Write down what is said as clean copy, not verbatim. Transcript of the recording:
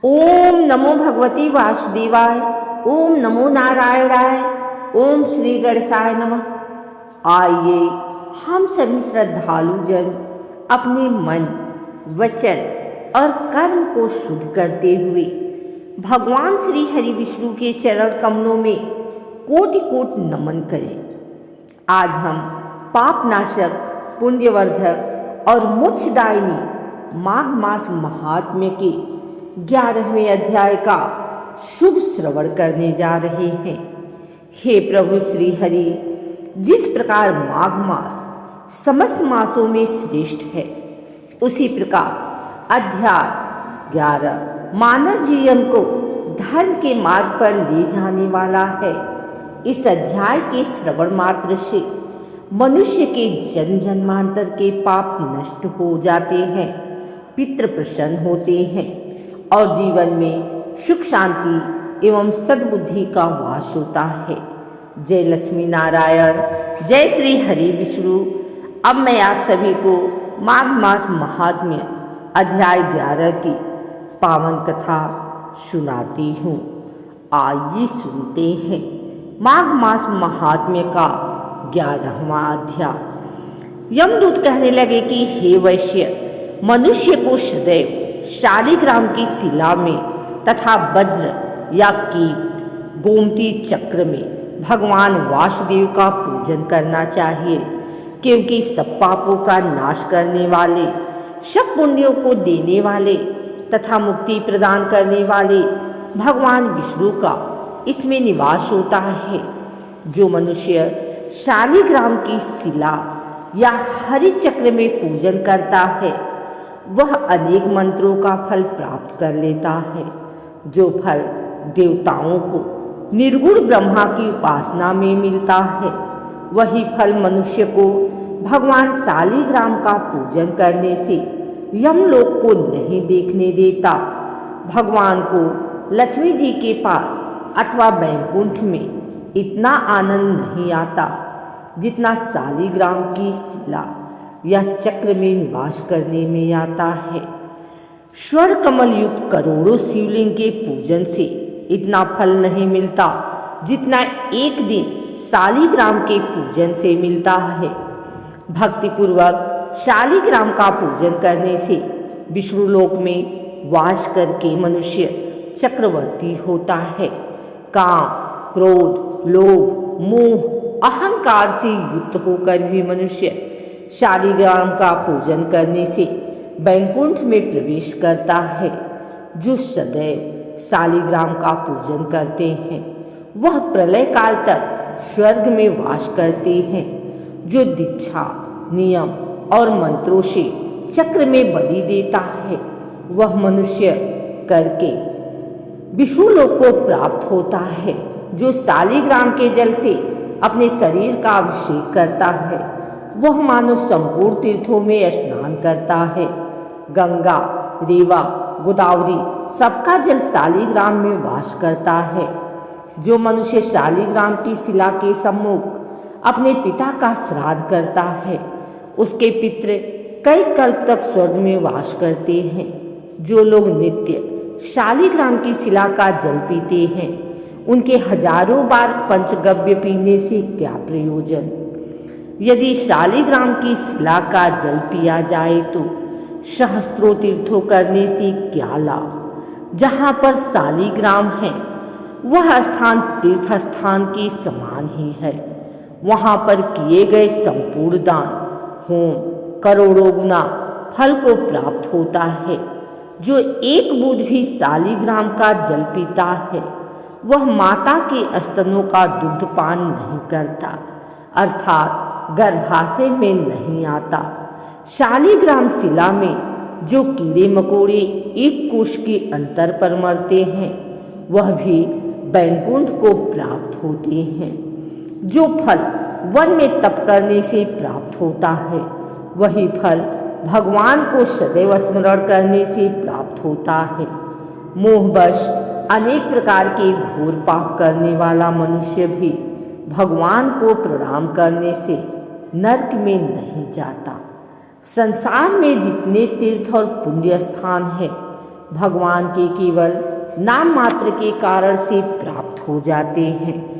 ओम नमो भगवती वासुदेवाय। ओम नमो नारायणाय। ओम श्री गणेशाय नमः। आइए हम सभी श्रद्धालु जन अपने मन, वचन और कर्म को शुद्ध करते हुए भगवान श्री हरि विष्णु के चरण कमलों में कोटि कोटि नमन करें। आज हम पापनाशक, पुण्यवर्धक और मोक्षदायिनी माघ मास महात्म्य के 11वें अध्याय का शुभ श्रवण करने जा रहे हैं। हे प्रभु श्री हरि, जिस प्रकार माघ मास समस्त मासों में श्रेष्ठ है, उसी प्रकार अध्याय 11 मानव जीवन को धर्म के मार्ग पर ले जाने वाला है। इस अध्याय के श्रवण मात्र से मनुष्य के जन्म जन्मांतर के पाप नष्ट हो जाते हैं, पितृ प्रसन्न होते हैं और जीवन में सुख शांति एवं सद्बुद्धि का वास होता है। जय लक्ष्मी नारायण, जय श्री हरि विष्णु। अब मैं आप सभी को माघ मास महात्म्य अध्याय 11 की पावन कथा सुनाती हूँ। आइए सुनते हैं माघ मास महात्म्य का 11वां अध्याय। यमदूत कहने लगे कि हे वैश्य, मनुष्य को सदैव शालिग्राम की शिला में तथा वज्र या कीट गोमती चक्र में भगवान वासुदेव का पूजन करना चाहिए, क्योंकि सब पापों का नाश करने वाले, सब पुण्यों को देने वाले तथा मुक्ति प्रदान करने वाले भगवान विष्णु का इसमें निवास होता है। जो मनुष्य शालिग्राम की शिला या हरि चक्र में पूजन करता है, वह अनेक मंत्रों का फल प्राप्त कर लेता है। जो फल देवताओं को निर्गुण ब्रह्मा की उपासना में मिलता है, वही फल मनुष्य को भगवान शालिग्राम का पूजन करने से यमलोक को नहीं देखने देता। भगवान को लक्ष्मी जी के पास अथवा वैकुंठ में इतना आनंद नहीं आता जितना शालिग्राम की शिला या चक्र में निवास करने में आता है। स्वर्ण कमल युक्त करोड़ों शिवलिंग के पूजन से इतना फल नहीं मिलता जितना एक दिन शालिग्राम के पूजन से मिलता है। भक्तिपूर्वक शालिग्राम का पूजन करने से विष्णु लोक में वास करके मनुष्य चक्रवर्ती होता है। काम, क्रोध, लोभ, मोह, अहंकार से युक्त होकर भी मनुष्य शालिग्राम का पूजन करने से वैकुंठ में प्रवेश करता है। जो सदैव शालिग्राम का पूजन करते हैं, वह प्रलय काल तक स्वर्ग में वास करते हैं। जो दीक्षा, नियम और मंत्रों से चक्र में बलि देता है, वह मनुष्य करके विष्णु लोक को प्राप्त होता है। जो शालिग्राम के जल से अपने शरीर का अभिषेक करता है, वह मानो संपूर्ण तीर्थों में स्नान करता है। गंगा, रेवा, गोदावरी सबका जल शालिग्राम में वास करता है। जो मनुष्य शालिग्राम की शिला के सम्मुख अपने पिता का श्राद्ध करता है, उसके पितृ कई कल्प तक स्वर्ग में वास करते हैं। जो लोग नित्य शालिग्राम की शिला का जल पीते हैं, उनके हजारों बार पंचगव्य पीने से क्या प्रयोजन। यदि शालिग्राम की शिला का जल पिया जाए तो सहस्त्रों तीर्थों करने से क्या लाभ। जहाँ पर शालिग्राम है, वह स्थान तीर्थ स्थान के समान ही है। वहाँ पर किए गए संपूर्ण दान, होम करोड़ों गुना फल को प्राप्त होता है। जो एक बूंद भी शालिग्राम का जल पीता है, वह माता के स्तनों का दुग्धपान नहीं करता, अर्थात गर्भाशय में नहीं आता। शालिग्राम शिला में जो कीड़े मकोड़े एक कोश के अंतर पर मरते हैं, वह भी वैकुंठ को प्राप्त होते हैं। जो फल वन में तप करने से प्राप्त होता है, वही फल भगवान को सदैव स्मरण करने से प्राप्त होता है। मोहवश अनेक प्रकार के घोर पाप करने वाला मनुष्य भी भगवान को प्रणाम करने से नरक में नहीं जाता। संसार में जितने तीर्थ और पुण्य स्थान हैं, भगवान के केवल नाम मात्र के कारण से प्राप्त हो जाते हैं।